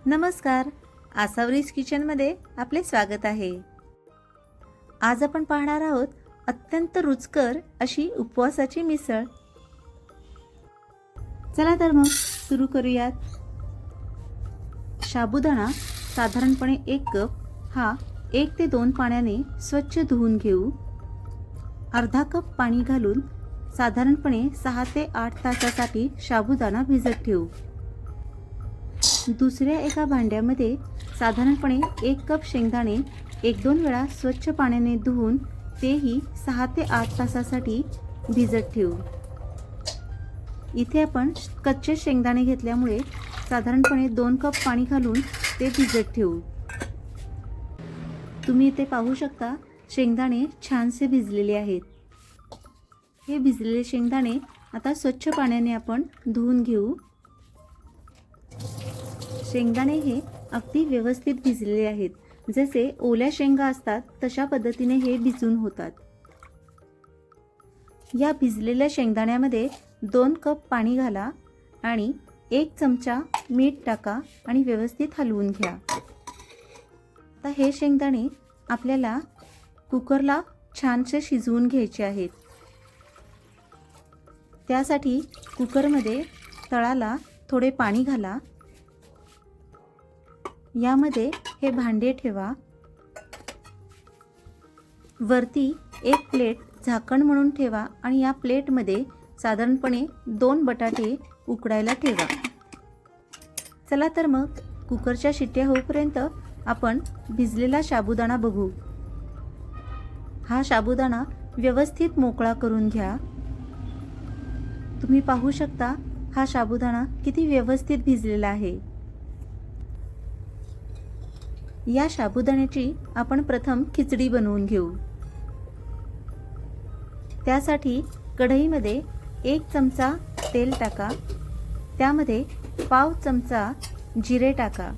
नमस्कार, आसावरीज किचनमध्ये आपले स्वागत आहे। आज आपण पाहणार आहोत अत्यंत रुचकर अशी उपवासाची मिसळ। चला तर मग सुरू करूयात। साबुदाणा साधारणपणे 1 कप हा 1 ते 2 पाण्याने स्वच्छ धुवून घेऊ। अर्धा कप पाणी घालून साधारणपणे 6 ते 8 तासासाठी साबुदाणा भिजत ठेवू। दुसऱ्या एका भांड्यामध्ये साधारणपणे 1 कप शेंगदाणे 1-2 वेळा स्वच्छ पाण्याने धुवून तेही 6 ते 8 तासासाठी भिजत ठेवू। इथे आपण कच्चे शेंगदाणे घेतल्यामुळे साधारणपणे 2 कप पाणी घालून ते भिजत ठेवू। तुम्ही इथे पाहू शकता शेंगदाणे छानसे भिजलेले आहेत। हे भिजलेले शेंगदाणे आता स्वच्छ पाण्याने आपण धुवून घेऊ। शेंगदाणे हे अगदी व्यवस्थित भिजलेले आहेत, जसे ओल्या शेंगा असतात तशा पद्धतीने हे भिजून होतात। या भिजलेल्या शेंगदाण्यामध्ये 2 कप पाणी घाला आणि 1 चमचा मीठ टाका आणि व्यवस्थित हलवून घ्या। आता हे शेंगदाणे आपल्याला कुकरला छानसे शिजवून घ्यायचे आहेत। त्यासाठी कुकरमध्ये तळाला थोडे पाणी घाला। यामध्ये हे भांडे ठेवा। वरती एक प्लेट झाकण म्हणून ठेवा आणि या प्लेटमध्ये साधारणपणे 2 बटाटे उकडायला ठेवा। चला तर मग कुकरच्या शिट्ट्या होईपर्यंत आपण भिजलेला साबुदाणा बघू। हा साबुदाणा व्यवस्थित मोकळा करून घ्या। तुम्ही पाहू शकता हा साबुदाणा किती व्यवस्थित भिजलेला आहे। या साबुदाण्याची आपण प्रथम खिचडी बनवून घेऊ। त्यासाठी कढईमध्ये 1 चमचा तेल टाका। त्यामध्ये पाव चमचा जिरे टाका।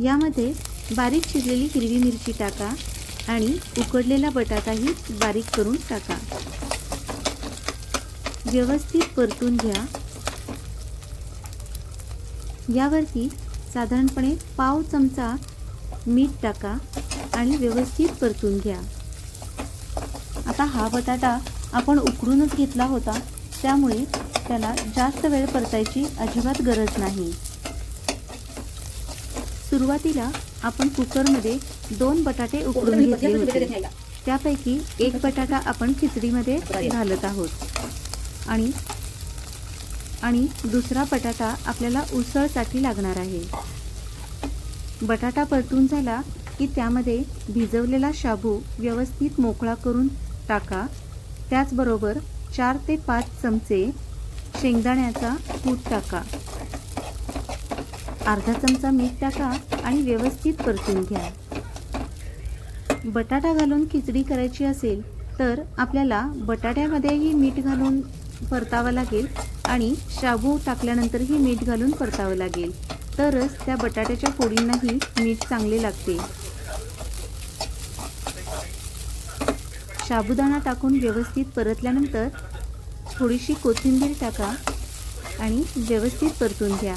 यामध्ये बारीक चिरलेली हिरवी मिरची टाका आणि उकडलेला बटाटाही बारीक करून टाका। व्यवस्थित परतून घ्या। यावरती साधारणपणे पाव चमचा मीठ टाका आणि व्यवस्थित परतून घ्या। आता हा बटाटा आपण उकडूनच घेतला होता, त्यामुळे त्याला जास्त वेळ परतायची अजिबात गरज नाही। सुरुवातीला आपण कुकरमध्ये 2 बटाटे उकडून घेतले होते, त्यापैकी 1 बटाटा आपण खिचडीमध्ये घालत आहोत आणि दुसरा बटाटा आपल्याला उसळसाठी लागणार आहे। बटाटा परतून झाला की त्यामध्ये भिजवलेला शाबू व्यवस्थित मोकळा करून टाका। त्याचबरोबर 4 ते 5 चमचे शेंगदाण्याचा कूट टाका। अर्धा चमचा मीठ टाका आणि व्यवस्थित परतून घ्या। बटाटा घालून खिचडी करायची असेल तर आपल्याला बटाट्यामध्येही मीठ घालून परतावं लागेल आणि शाबू टाकल्यानंतरही मीठ घालून परतावं लागेल, तरच त्या बटाट्याच्या फोडींनाही मीठ चांगले लागते। साबुदाणा टाकून व्यवस्थित परतल्यानंतर थोडीशी कोथिंबीर टाका आणि व्यवस्थित परतून घ्या।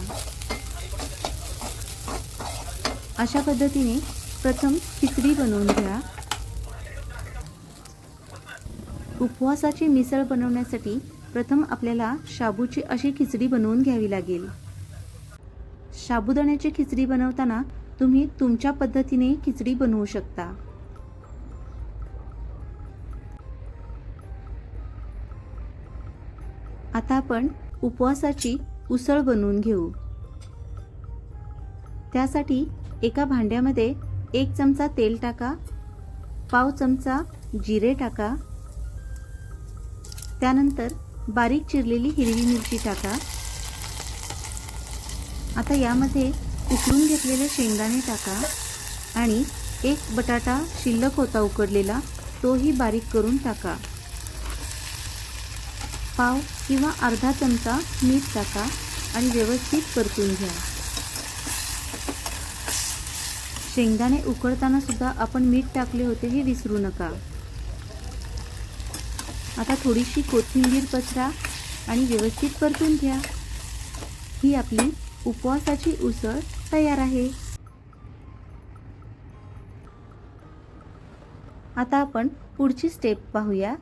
अशा पद्धतीने प्रथम खिचडी बनवून घ्या। उपवासाची मिसळ बनवण्यासाठी प्रथम आपल्याला शाबूची अशी खिचडी बनवून घ्यावी लागेल। साबुदाण्याची खिचडी बनवताना तुम्ही तुमच्या पद्धतीने खिचडी बनवू शकता। आता आपण उपवासाची उसळ बनवून घेऊ। त्यासाठी एका भांड्यामध्ये 1 चमचा तेल टाका, पाव चमचा जिरे टाका, त्यानंतर बारीक चिरलेली हिरवी मिरची टाका। आता यामध्ये उकडून घेतलेले शेंगदाणे टाका आणि 1 बटाटा शिल्लक होता उकडलेला, तोही बारीक करून टाका। पाव किंवा अर्धा चमचा मीठ टाका आणि व्यवस्थित परतून घ्या। शेंगदाणे उकडताना सुद्धा आपण मीठ टाकले होते, हे विसरू नका। आता थोडीशी कोथिंबीर पसरा आणि व्यवस्थित परतून घ्या। ही आपली उपवासाची उसळ तयार आहे. आता आपण पुढची स्टेप पाहूया.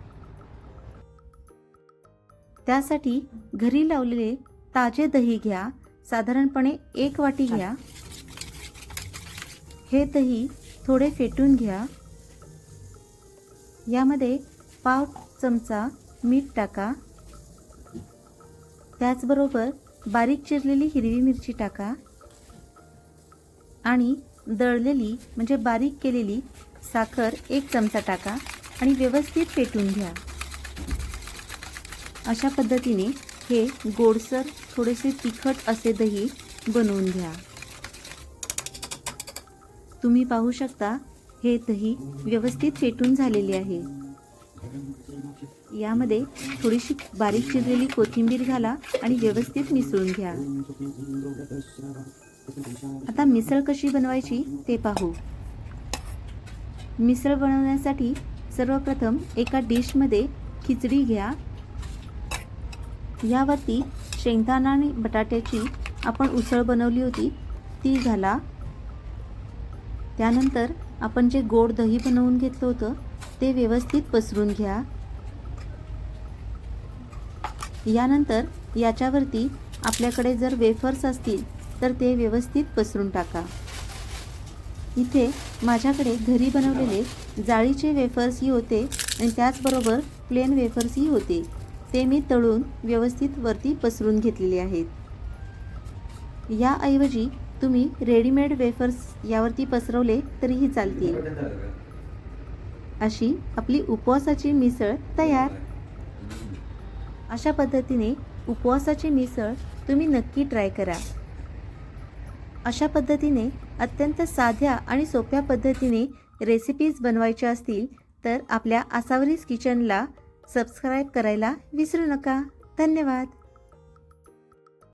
त्यासाठी घरी लावलेले ताजे दही घ्या. साधारणपणे 1 वाटी घ्या. हे दही थोडे फेटून घ्या. यामध्ये पाव चमचा मीठ टाका. त्याचबरोबर बारीक चिरलेली हिरवी मिरची टाका आणि दळलेली म्हणजे बारीक केलेली साखर 1 चमचा टाका आणि व्यवस्थित फेटून घ्या. अशा पद्धतीने हे गोडसर थोडेसे तिखट असे दही बनवून घ्या. तुम्ही पाहू शकता हे दही व्यवस्थित फेटून झालेले आहे. यामध्ये थोडीशी बारीक चिरलेली कोथिंबीर घाला आणि व्यवस्थित मिसळून घ्या. आता मिसळ कशी बनवायची ते पाहू. मिसळ बनवण्यासाठी सर्वप्रथम एका डिशमध्ये खिचडी घ्या. यावरती शेंगदाणा आणि बटाट्याची आपण उसळ बनवली होती ती घाला. त्यानंतर आपण जे गोड दही बनवून घेतलं होतं ते व्यवस्थित पसरून घ्या. यानंतर याच्यावरती आपल्याकडे जर वेफर्स असतील तर ते व्यवस्थित पसरून टाका. इथे माझ्याकडे घरी बनवलेले जाळीचे वेफर्सही होते आणि त्याचबरोबर प्लेन वेफर्सही होते. ते मी तळून व्यवस्थित वरती पसरून घेतलेले आहेत. याऐवजी तुम्ही रेडीमेड वेफर्स यावरती पसरवले तरीही चालतील. अशी आपली उपवासाची मिसळ तयार. अशा पद्धतीने उपवासाची मिसळ तुम्ही नक्की ट्राय करा. अशा पद्धतीने अत्यंत साध्या आणि सोप्या पद्धतीने रेसिपीज बनवायच्या असतील तर आपल्या आसावरीज किचनला सबस्क्राईब करायला विसरू नका. धन्यवाद.